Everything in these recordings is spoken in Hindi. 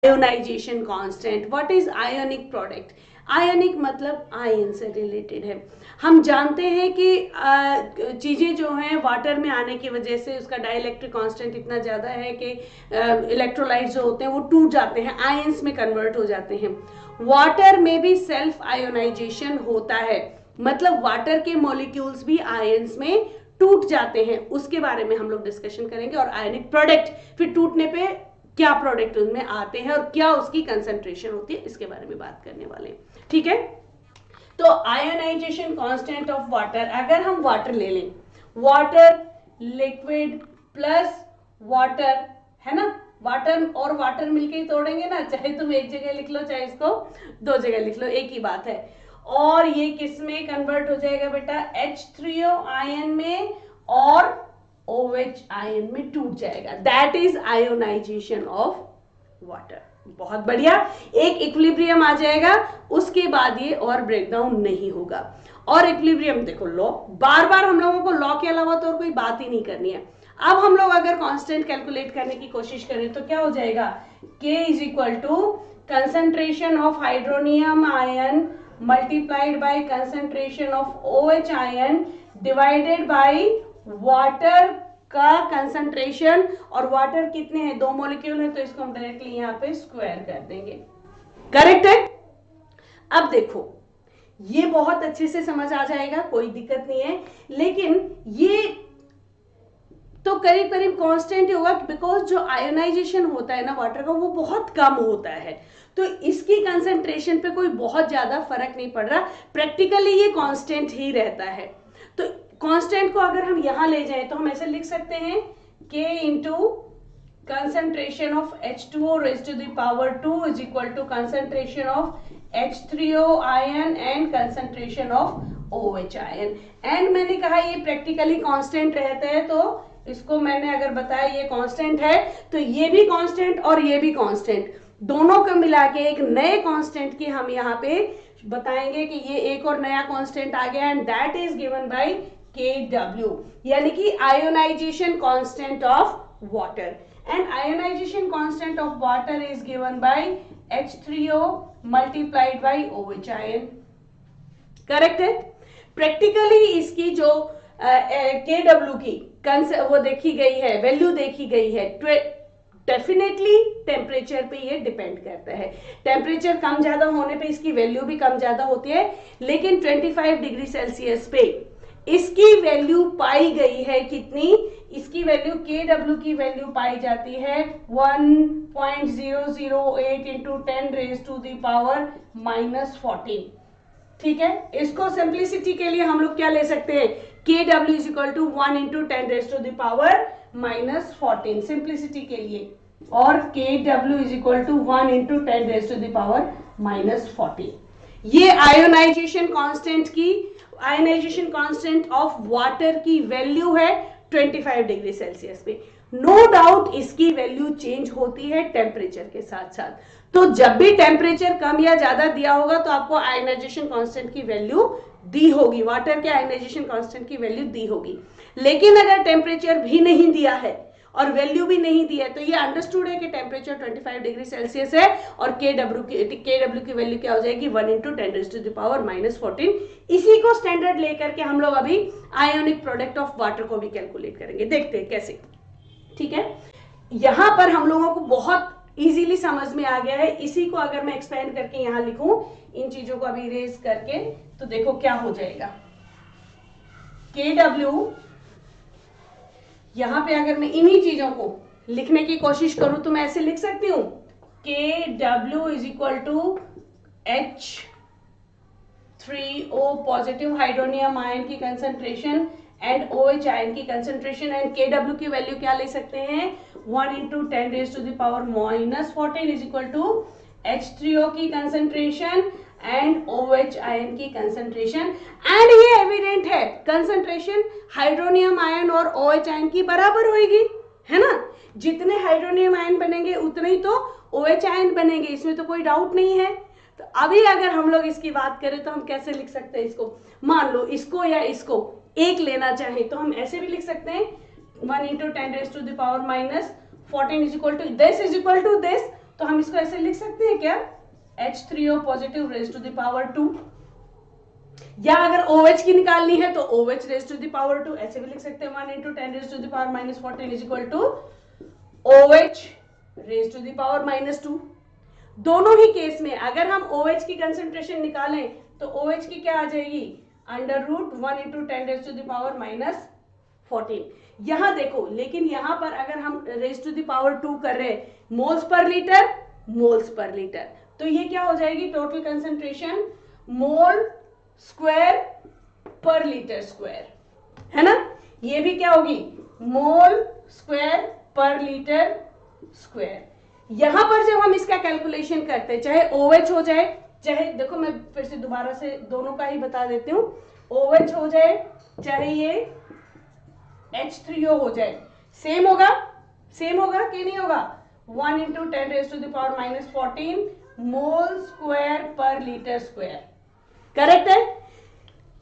Ionisation constant. What is ionic product? Ionic मतलब आयन से रिलेटेड है। हम जानते हैं कि चीज़ें जो हैं वाटर में आने की वजह से उसका डाइलेक्ट्रिक कांस्टेंट इतना ज़्यादा है कि इलेक्ट्रोलाइट्स जो होते हैं वो टूट जाते हैं, आयंस में कन्वर्ट हो जाते हैं। वाटर में भी सेल्फ आयोनाइजेशन होता है, मतलब वाटर के मॉलिक्यूल्स भी आयंस में टूट जाते हैं। उसके बारे में हम लोग डिस्कशन करेंगे। और आयनिक प्रोडक्ट, फिर टूटने पे क्या प्रोडक्ट उनमें आते हैं और क्या उसकी कंसंट्रेशन होती है, इसके बारे में बात करने वाले हैं। ठीक है, तो आयोनाइजेशन कांस्टेंट ऑफ वाटर, अगर हम वाटर ले लें, वाटर लिक्विड प्लस वाटर, है ना, वाटर और वाटर मिलके ही तोड़ेंगे ना, चाहे तुम एक जगह लिख लो चाहे इसको दो जगह लिख लो, एक ही बात है। और ये किस में कन्वर्ट हो जाएगा बेटा? H3O आयन में और OH आयन में टूट जाएगा। That is ionization of water. बहुत बढ़िया, एक इक्विलिब्रियम आ जाएगा, उसके बाद ये और ब्रेकडाउन नहीं होगा। और इक्विलिब्रियम देखो, लॉ, बार बार हम लोगों को लॉ के अलावा तो और कोई बात ही नहीं करनी है। अब हम लोग अगर कांस्टेंट कैलकुलेट करने की कोशिश करें तो क्या हो जाएगा? K is equal to concentration of hydronium ion multiplied by concentration of OH ion divided by water का कंसंट्रेशन। और वाटर कितने हैं? 2 मॉलिक्यूल है, तो इसको हम डायरेक्टली यहां पे स्क्वायर कर देंगे। करेक्ट है? अब देखो, ये बहुत अच्छे से समझ आ जाएगा, कोई दिक्कत नहीं है। लेकिन ये तो करीब करीब कांस्टेंट ही होगा, बिकॉज जो आयोनाइजेशन होता है ना वाटर का, वो बहुत कम होता है, तो इसकी कंसंट्रेशन पे कोई बहुत ज्यादा फर्क नहीं पड़ रहा, प्रैक्टिकली ये कांस्टेंट ही रहता है। तो कांस्टेंट को अगर हम यहां ले जाएं तो हम ऐसे लिख सकते हैं K into concentration of H2O raised to the power 2 is equal to concentration of H3O ion and concentration of OH ion। and मैंने कहा ये प्रैक्टिकली कांस्टेंट रहते हैं, तो इसको मैंने अगर बताया ये कांस्टेंट है, तो ये भी कांस्टेंट और ये भी कांस्टेंट, दोनों को मिला के एक नए कांस्टेंट की हम यहाँ पे बताएंगे कि ये एक और नया कांस्टेंट आ गया, and that is given by KW, यानी कि ionization constant of water. And ionization constant of water is given by H3O multiplied by OH ion। Correct है? प्रैक्टिकली इसकी जो KW की वो देखी गई है, वैल्यू देखी गई है, डेफिनेटली टेम्परेचर पे ये डिपेंड करता है। टेम्परेचर कम ज्यादा होने पे इसकी वैल्यू भी कम ज्यादा होती है, लेकिन 25 डिग्री सेल्सियस पे इसकी वैल्यू पाई गई है कितनी? इसकी वैल्यू KW की वैल्यू पाई जाती है 1.008 into 10 raise to the power -14। ठीक है, इसको सिंप्लिसिटी के लिए हम लोग क्या ले सकते हैं? KW is equal to 1 into 10 raise to the power -14, simplicity के लिए। और KW is equal to 1 into 10 raise to the power -14। ये आयोनाइजेशन कांस्टेंट की, आयोनाइजेशन कांस्टेंट ऑफ वाटर की वैल्यू है 25 डिग्री सेल्सियस पे। नो डाउट इसकी वैल्यू चेंज होती है टेम्परेचर के साथ साथ, तो जब भी टेम्परेचर कम या ज्यादा दिया होगा तो आपको आयोनाइजेशन कांस्टेंट की वैल्यू दी होगी, वाटर के आयोनाइजेशन कांस्टेंट की वैल्यू दी होगी। लेकिन अगर टेम्परेचर भी नहीं दिया है और वैल्यू भी नहीं दी है, तो ये अंडरस्टूड है कि टेम्परेचर 25 डिग्री सेल्सियस है और KW की वैल्यू क्या हो जाएगी? 1 into 10 raise to the power -14। इसी को स्टैंडर्ड लेकर के हम लोग अभी आयोनिक प्रोडक्ट ऑफ वाटर को भी कैलकुलेट करेंगे, देखते हैं कैसे। ठीक है, यहां पर हम लोगों को बहुत इजीली समझ में आ गया है। इसी को अगर मैं एक्सपेंड करके यहां लिखूं, इन चीजों को अभी इरेज करके, तो देखो क्या हो जाएगा। KW, यहां पे अगर मैं इन्हीं चीजों को लिखने की कोशिश करूं तो मैं ऐसे लिख सकती हूं, KW is equal to H3O positive hydronium ion की कंसंट्रेशन एंड OH आयन की कंसंट्रेशन, एंड KW की वैल्यू क्या ले सकते हैं? 1 into 10 raise to the power -14 is equal to H3O की कंसंट्रेशन एंड OH आयन की कंसंट्रेशन। एंड ये एविडेंट है, कंसंट्रेशन हाइड्रोनियम आयन और OH आयन की बराबर होगी, है ना? जितने हाइड्रोनियम आयन बनेंगे उतने ही तो OH आयन बनेंगे, इसमें तो कोई डाउट नहीं है। तो अभी अगर हम लोग इसकी बात करें तो हम कैसे लिख सकते हैं इसको? मान लो इसको या इसको एक लेना चाहे तो हम ऐसे भी लिख सकते हैं 1 into 10 raise to the power -14 is equal to this, तो हम इसको ऐसे लिख सकते हैं क्या, H3O positive raise to the power 2, या अगर OH की निकालनी है तो OH raise to the power 2, ऐसे भी लिख सकते हैं 1 × 10 raise to the power -14 is equal to OH raise to the power -2। दोनों ही केस में अगर हम OH की कंसेंट्रेशन निकालें तो OH की क्या आ जाएगी, √1 × 10 रेज टू द पावर -14। यहां देखो, लेकिन यहां पर अगर हम रेज टू द पावर 2 कर रहे हैं moles per litre, moles per litre, तो ये क्या हो जाएगी टोटल कंसेंट्रेशन मोल स्क्वायर पर लीटर स्क्वायर, है ना। ये भी क्या होगी, मोल स्क्वायर पर लीटर स्क्वायर। यहां पर जब हम इसका कैलकुलेशन करते हैं, चाहे OH हो जाए, चाहे देखो मैं फिर से दोबारा से दोनों का ही बता देती हूँ, OH हो जाए चाहे ये H3O हो जाए, सेम होगा, सेम होगा कि नहीं होगा, 1 × 10 raise to the power -14 mole square per litre square, correct है।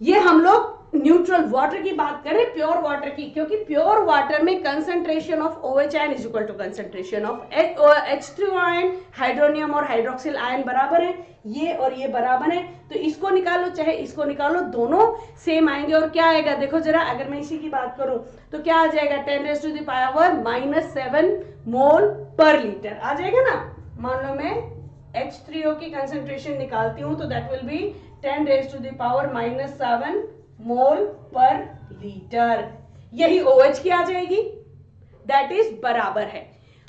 ये हम लोग न्यूट्रल वाटर की बात करें, प्योर वाटर की, क्योंकि प्योर वाटर में concentration of OH ion is equal to concentration of H3O ion, hydronium और हाइड्रोक्सिल आयन बराबर है, ये और ये बराबर है, तो इसको निकालो चाहे इसको निकालो, दोनों सेम आएंगे। और क्या आएगा देखो जरा, अगर मैं इसी की बात करूं तो क्या आ जाएगा, 10 raise to the power -7 mole per litre आ जाएगा ना। मान लो मैं H3O की कंसंट्रेशन निकालती हूं तो that will be 10 raise to the power -7 mole per litre, यही OH की आ जाएगी, दैट इज बराबर है।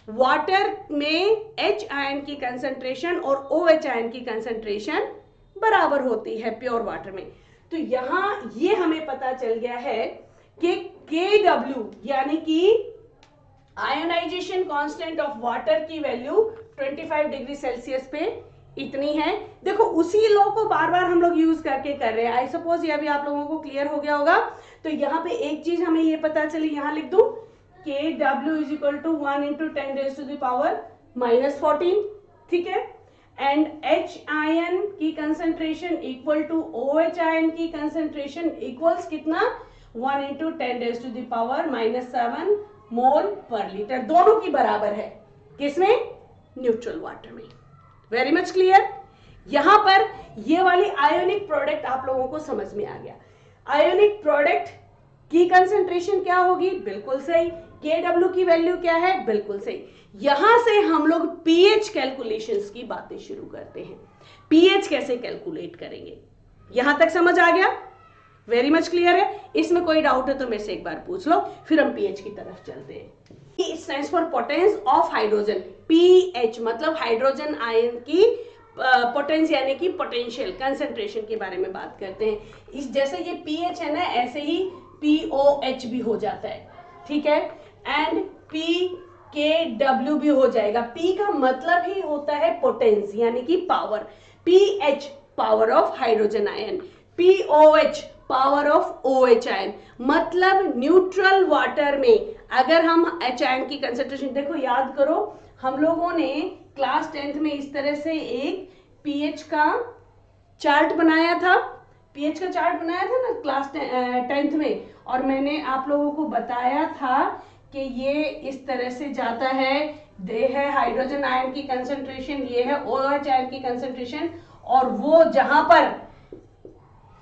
वाटर में H आयन की कंसंट्रेशन और OH आयन की कंसंट्रेशन बराबर होती है प्योर वाटर में। तो यहां ये हमें पता चल गया है कि Kw यानी कि आयोनाइजेशन कांस्टेंट ऑफ वाटर की वैल्यू 25 डिग्री सेल्सियस पे इतनी है। देखो उसी लॉ को बार बार हम लोग यूज करके कर रहे हैं, आई सपोज ये अभी आप लोगों को क्लियर हो गया होगा। तो यहाँ पे एक चीज हमें ये पता चली, यहाँ लिख दूं Kw is equal to 1 × 10 raise to the power -14, ठीक है। एंड H आयन की concentration equal to OH ion की कंसंट्रेशन इक्वल्स कितना, 1 × 10 raise to the power -7 mole per litre, दोनों की बराबर है, किसमें, न्यूट्रल वाटर में। Very much clear. यहां पर ये वाली आयोनिक प्रोडक्ट आप लोगों को समझ में आ गया। आयोनिक प्रोडक्ट की कंसंट्रेशन क्या होगी, बिल्कुल सही, Kw की वैल्यू क्या है, बिल्कुल सही। यहां से हम लोग पीएच कैलकुलेशंस की बातें शुरू करते हैं, पीएच कैसे कैलकुलेट करेंगे, यहां तक समझ आ गया, वेरी मच क्लियर है। इसमें कोई डाउट है तो मेरे से एक बार पूछ लो, फिर हम पीएच की तरफ चलते हैं। It stands for potence of hydrogen, pH मतलब हाइड्रोजन आयन की पोटेंस यानी कि पोटेंशियल कंसंट्रेशन के बारे में बात करते हैं। इस जैसे ये pH है ना, ऐसे ही POH भी हो जाता है, ठीक है, एंड PKW भी हो जाएगा। P का मतलब ही होता है पोटेंस यानी कि power, PH power of hydrogen ion, POH power of OH ion. मतलब न्यूट्रल वाटर में अगर हम H आयन की कंसेंट्रेशन, देखो याद करो हम लोगों ने क्लास 10th में इस तरह से एक पीएच का चार्ट बनाया था, पीएच का चार्ट बनाया था ना क्लास 10th में, और मैंने आप लोगों को बताया था कि ये इस तरह से जाता है, ये है हाइड्रोजन आयन की कंसेंट्रेशन, ये है OH आयन की कंसेंट्रेशन, और वो जहां पर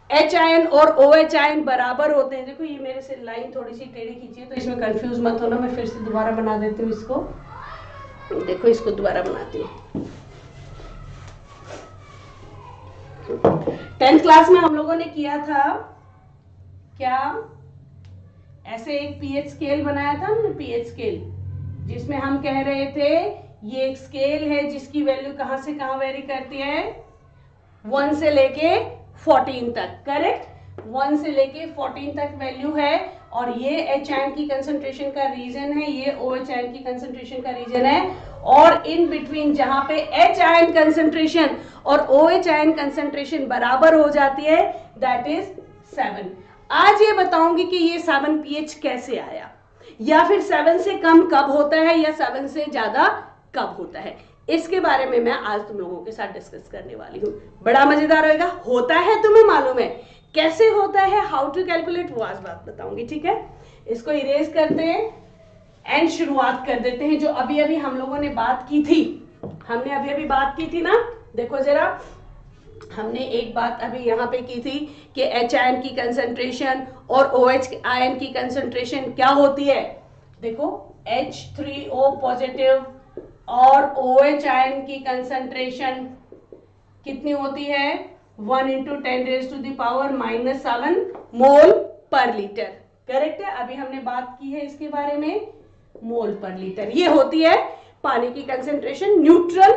H आयन और OH आयन बराबर होते हैं। देखो ये मेरे से लाइन थोड़ी सी टेढ़ी खींची है तो इसमें कंफ्यूज मत होना, मैं फिर से दोबारा बना देती हूँ इसको, देखो इसको दोबारा बनाती हूँ। 10th क्लास में हम लोगों ने किया था क्या, ऐसे एक पीएच स्केल बनाया था हमने, पीएच स्केल, जिसमें हम कह रहे थे ये एक स्केल है जिसकी वैल्यू कहां से कहां वेरी करती है, 1 से लेके 14 तक, करेक्ट, 1 से लेके 14 तक वैल्यू है, और ये H आयन की कंसंट्रेशन का रीजन है, ये OH आयन की कंसंट्रेशन का रीजन है, और इन बिटवीन जहां पे H आयन कंसंट्रेशन और OH आयन कंसंट्रेशन बराबर हो जाती है, दैट इज 7। आज ये बताऊंगी कि ये 7 pH कैसे आया, या फिर 7 से कम कब होता है या 7 से ज्यादा कब होता है, इसके बारे में मैं आज तुम लोगों के साथ डिस्कस करने वाली हूँ। बड़ा मजेदार होगा, होता है तुम्हें मालूम है कैसे होता है, हाउ टू कैलकुलेट, वो आज बात बताऊंगी, ठीक है। इसको इरेज करते हैं एंड शुरुआत कर देते हैं। जो अभी अभी हम लोगों ने बात की थी, हमने अभी अभी बात की थी ना, देखो जरा, हमने एक बात अभी यहाँ पे की थी कि H आयन की कंसंट्रेशन और OH आयन की कंसंट्रेशन क्या होती है। देखो H3O पॉजिटिव और OH आयन की कंसंट्रेशन कितनी होती है, 1 इंटू 10⁻⁻⁷ मोल पर लीटर। करेक्ट है, अभी हमने बात की है इसके बारे में, मोल पर लीटर। ये होती है पानी की कंसंट्रेशन, न्यूट्रल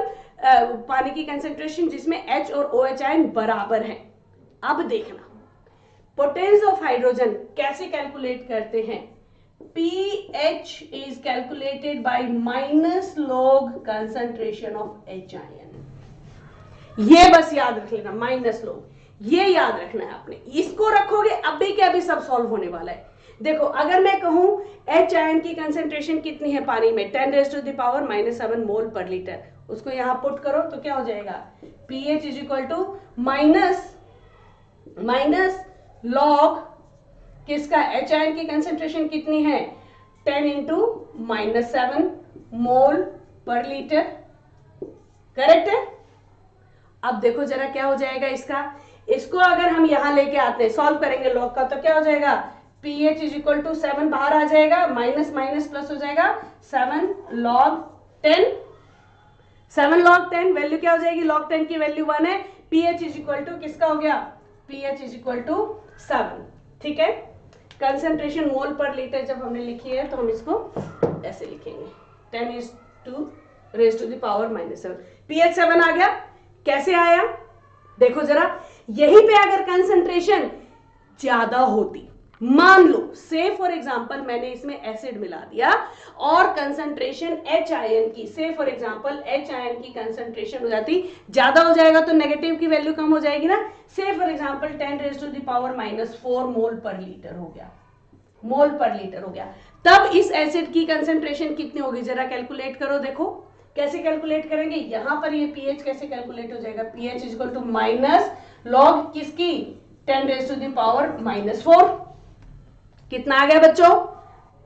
पानी की कंसंट्रेशन जिसमें H और OH आयन बराबर हैं। अब देखना पोटेंस ऑफ हाइड्रोजन कैसे कैलकुलेट करते हैं। pH is calculated by minus log concentration of H ion। ये बस याद रख लेना, माइनस लॉग, ये याद रखना है आपने। इसको रखोगे अभी के अभी सब सॉल्व होने वाला है। देखो अगर मैं कहूं H आयन की कंसंट्रेशन कितनी है पानी में, 10⁻⁻⁷ मोल पर लीटर, उसको यहां पुट करो तो क्या हो जाएगा, pH is equal to minus log किसका, H आयन की कंसंट्रेशन कितनी है, 10 into -7 mole per litre. Correct है। अब देखो जरा क्या हो जाएगा इसका, इसको अगर हम यहां लेके आते हैं, सॉल्व करेंगे लॉग का, तो क्या हो जाएगा, pH इज इक्वल टू 7 बाहर आ जाएगा, माइनस माइनस प्लस हो जाएगा, 7 log 10, 7 log 10 वैल्यू क्या हो जाएगी, log 10 की वैल्यू 1 है, pH इज इक्वल टू किसका हो गया, pH इज इक्वल टू 7। ठीक है, कंसंट्रेशन मोल पर लीटर जब हमने लिखी है तो हम इसको ऐसे लिखेंगे, 10⁻⁻⁷ pH 7 आ गया। कैसे आया देखो जरा, यहीं पे अगर कंसंट्रेशन ज्यादा होती, मान लो से फॉर एग्जांपल मैंने इसमें एसिड मिला दिया और कंसंट्रेशन H आयन की, से फॉर एग्जांपल H आयन की कंसंट्रेशन हो जाती, ज्यादा हो जाएगा तो नेगेटिव की वैल्यू कम हो जाएगी ना, से for example 10⁻⁻⁻4 mole per litre हो गया, मोल पर लीटर हो गया, तब इस एसिड की कंसंट्रेशन कितनी होगी, जरा कैलकुलेट करो। देखो कैसे कैलकुलेट करेंगे, यहां पर ये pH कैसे कैलकुलेट हो जाएगा, pH is equal to minus log किसकी, 10⁻⁻⁴। कितना आ गया बच्चों,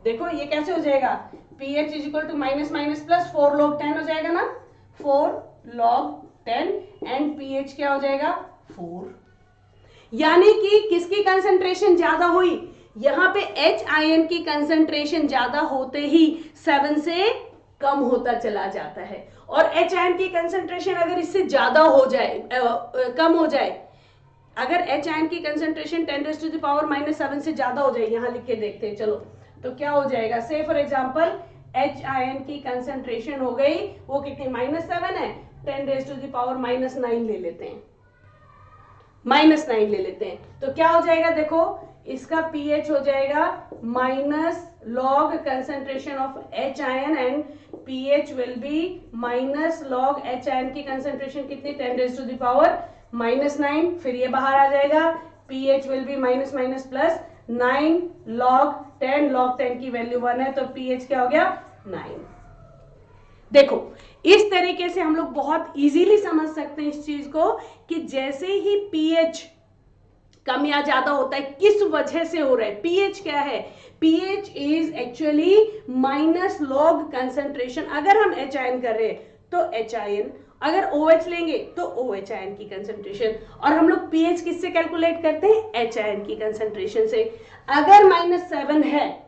देखो ये कैसे हो जाएगा, pH is equal to minus minus plus 4 log 10 हो जाएगा ना, 4 log 10 एंड pH क्या हो जाएगा 4। यानी कि किसकी कंसंट्रेशन ज्यादा हुई, यहां पे H आयन की कंसंट्रेशन ज्यादा होते ही 7 से कम होता चला जाता है, और H आयन की कंसंट्रेशन अगर इससे ज्यादा हो जाए, कम हो जाए, अगर H आयन की कंसंट्रेशन 10⁻⁻7 से ज्यादा हो जाए, यहां लिख के देखते हैं चलो, तो क्या हो जाएगा, से फॉर एग्जांपल H आयन की कंसंट्रेशन हो गई, वो कितनी -7 है, 10⁻⁻9 ले लेते हैं, -9 ले लेते हैं, तो क्या हो जाएगा, देखो इसका pH हो जाएगा minus log concentration of H ion and pH will be minus log H ion की कंसंट्रेशन कितनी, 10⁻⁻9, फिर ये बाहर आ जाएगा, pH will be minus minus plus 9 log 10, log 10 की वैल्यू 1 है, तो pH क्या हो गया 9। देखो इस तरीके से हम लोग बहुत इजीली समझ सकते हैं इस चीज को कि जैसे ही pH कम या ज्यादा होता है किस वजह से हो रहा है, pH क्या है, pH is actually minus log concentration, अगर हम H आयन कर रहे हैं तो H आयन, अगर OH लेंगे तो OH आयन की कंसंट्रेशन, और हम लोग pH किससे कैलकुलेट करते हैं, H आयन की कंसंट्रेशन से। अगर -7 है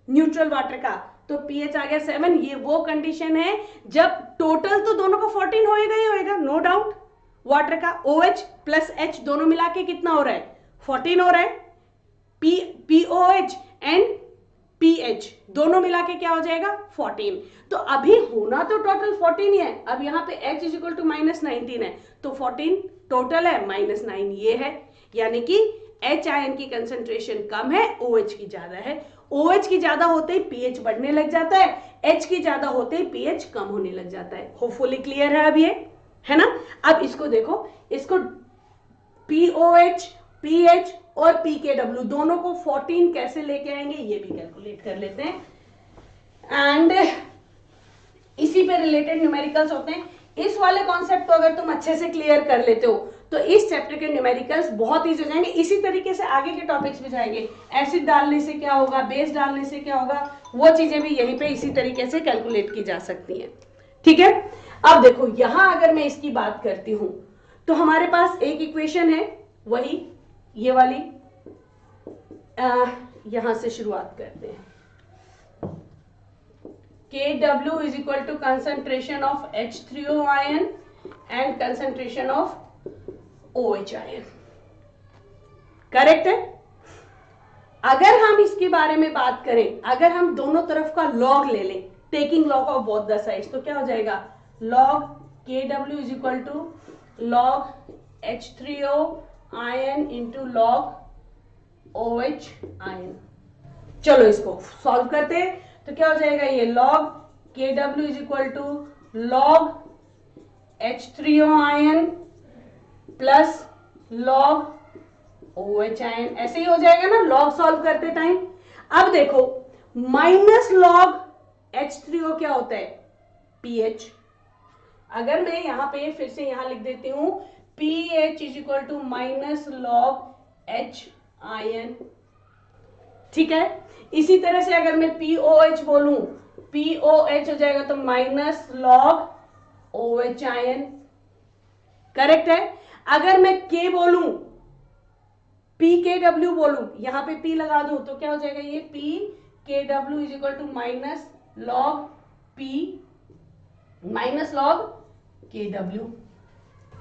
न्यूट्रल वाटर का तो pH आ गया 7, ये वो कंडीशन है जब टोटल तो दोनों का 14 होएगा ही होएगा, नो डाउट, वाटर का OH प्लस H दोनों मिला के कितना हो रहा है 14 हो रहा है, POH एंड pH दोनों मिला के क्या हो जाएगा 14, तो अभी होना तो टोटल 14 ही है, अब यहाँ पे H इज इक्वल टू -19 है, तो 14 टोटल है, -9 ये है, यानी कि H आयन की कंसंट्रेशन कम है, OH की ज्यादा है, OH की ज्यादा होते ही pH बढ़ने लग जाता है, H की ज्यादा होते ही pH कम होने लग जाता है। होपफुली क्लियर है अब ये, है ना। अब इसको देखो, इसको POH, pH और pKw दोनों को 14 कैसे लेके आएंगे ये भी कैलकुलेट कर लेते हैं, एंड इसी पे रिलेटेड न्यूमेरिकल्स होते हैं। इस वाले कॉन्सेप्ट को अगर तुम अच्छे से क्लियर कर लेते हो तो इस चैप्टर के न्यूमेरिकल्स बहुत ईजी हो जाएंगे। इसी तरीके से आगे के टॉपिक्स भी जाएंगे, एसिड डालने से क्या होगा, बेस डालने से क्या होगा, वो चीजें भी यहीं पे इसी तरीके से कैलकुलेट की जा सकती हैं। ठीक है, अब देखो यहां अगर मैं इसकी बात करती हूं तो हमारे पास एक इक्वेशन है, वही ये वाली, यहां से शुरुआत करते हैं। Kw is equal to concentration of H3O ion and concentration of OH ion, correct है। अगर हम इसके बारे में बात करें, अगर हम दोनों तरफ का लॉग ले लें, taking log of both the sides, तो क्या हो जाएगा, log Kw is equal to log H3O ion into log OH ion. चलो इसको सॉल्व करते हैं, तो क्या हो जाएगा, ये log Kw is equal to log H3O ion plus log OH ion, ऐसे ही हो जाएगा ना लॉग सॉल्व करते टाइम। अब देखो माइनस लॉग H3O क्या होता है, pH। अगर मैं यहां पे फिर से यहां लिख देती हूं pH is equal to minus log H ion, ठीक है। इसी तरह से अगर मैं POH बोलूं, POH हो जाएगा तो minus log OH ion, correct है। अगर मैं K बोलूं, PKW बोलूं, यहां पे P लगा दूं, तो क्या हो जाएगा, ये PKW is equal to minus log P minus log KW,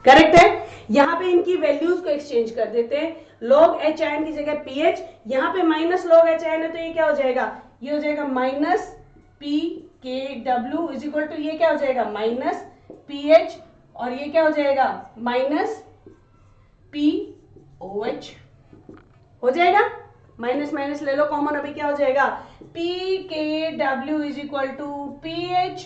correct है। यहां पे इनकी वैल्यूज को एक्सचेंज कर देते हैं, लॉग H आयन की जगह PH, यहां पे माइनस लॉग H आयन है तो ये क्या हो जाएगा, ये हो जाएगा minus PKW is equal to ये क्या हो जाएगा माइनस PH, और ये क्या हो जाएगा माइनस POH हो जाएगा। माइनस माइनस ले लो कॉमन, अभी क्या हो जाएगा PKW is equal to PH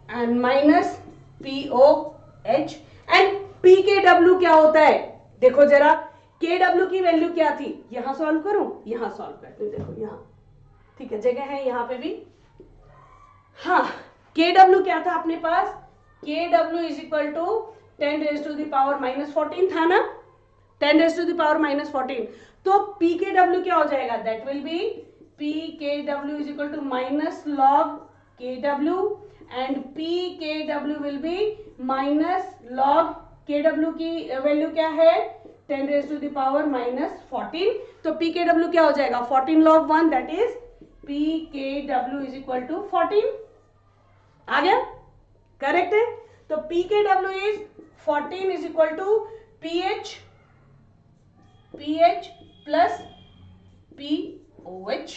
and minus POH। And PKW क्या होता है, देखो जरा, KW की वैल्यू क्या थी, यहां सॉल्व करूं, यहां सॉल्व करती हूं, देखो यहां, ठीक है, जगह है यहां पे भी। हाँ, KW क्या था अपने पास, KW is equal to 10 raised to the power minus 14 था ना, 10 raised to the power minus 14, तो PKW क्या हो जाएगा, that will be PKW is equal to minus log KW and PKW will be minus log KW की वैल्यू क्या है 10 raised to the power minus 14, तो PKW क्या हो जाएगा 14 log 1, that is PKW is equal to 14, आ गया, करेक्ट है। तो PKW is 14 is equal to PH plus POH,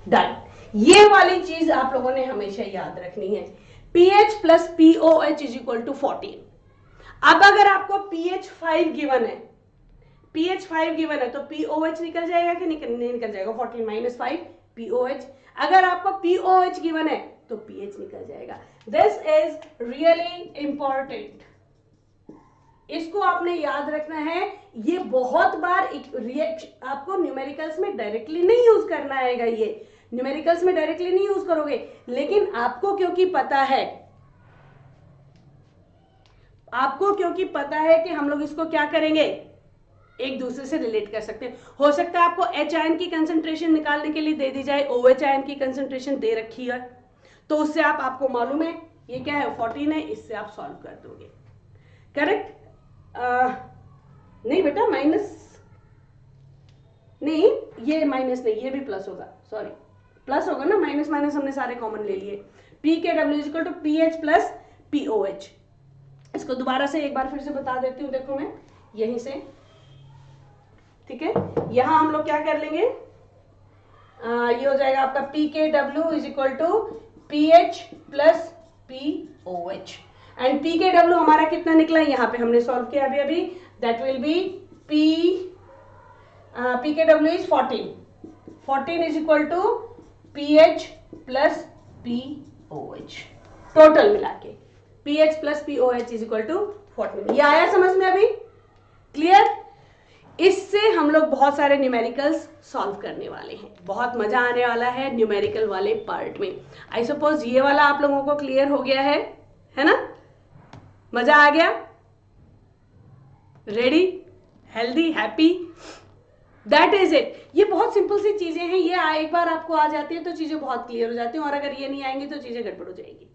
done. ये वाली चीज आप लोगों ने हमेशा याद रखनी है, pH plus POH is equal to 14। अब अगर आपको pH 5 गिवन है, pH 5 गिवन है, तो POH निकल जाएगा कि नहीं निकल जाएगा, 14 minus 5 POH। अगर आपको POH गिवन है तो pH निकल जाएगा। दिस इज रियली इंपॉर्टेंट, इसको आपने याद रखना है। ये बहुत बार रिएक्शन आपको न्यूमेरिकल्स में डायरेक्टली नहीं यूज करना आएगा, ये न्यूमेरिकल्स में डायरेक्टली नहीं यूज करोगे, लेकिन आपको क्योंकि पता है कि हम लोग इसको क्या करेंगे, एक दूसरे से रिलेट कर सकते हैं। हो सकता है आपको H आयन की कंसंट्रेशन निकालने के लिए दे दी जाए, OH आयन की कंसंट्रेशन दे रखी है, तो उससे आपको मालूम है ये क्या है 14 है, इससे आप सॉल्व कर दोगे, करेक्ट। नहीं बेटा माइनस नहीं, ये माइनस नहीं, ये भी प्लस होगा, सॉरी प्लस होगा ना, माइनस माइनस हमने सारे कॉमन ले लिए। PKW is equal to PH plus POH। इसको दोबारा से एक बार फिर से बता देती हूँ, देखो मैं यहीं से, ठीक है, यहां हम लोग क्या कर लेंगे, ये हो जाएगा आपका PKW is equal to PH plus POH, and PKW हमारा कितना निकला है, यहाँ पे हमने सॉल्व किया अभी, that will be PKW is 14 is equal to PH plus POH, total मिला के PH plus POH is equal to 14। ये आया समझ में अभी, क्लियर। इससे हम लोग बहुत सारे न्यूमेरिकल्स सॉल्व करने वाले हैं, बहुत मजा आने वाला है न्यूमेरिकल वाले पार्ट में। आई सपोज ये वाला आप लोगों को क्लियर हो गया है ना, मजा आ गया, ready, healthy, happy, that is it. ये बहुत सिंपल सी चीजें हैं, ये एक बार आपको आ जाती है तो चीजें बहुत क्लियर हो जाती हैं, और अगर ये नहीं आएंगी तो चीजें गड़बड़ हो जाएगी।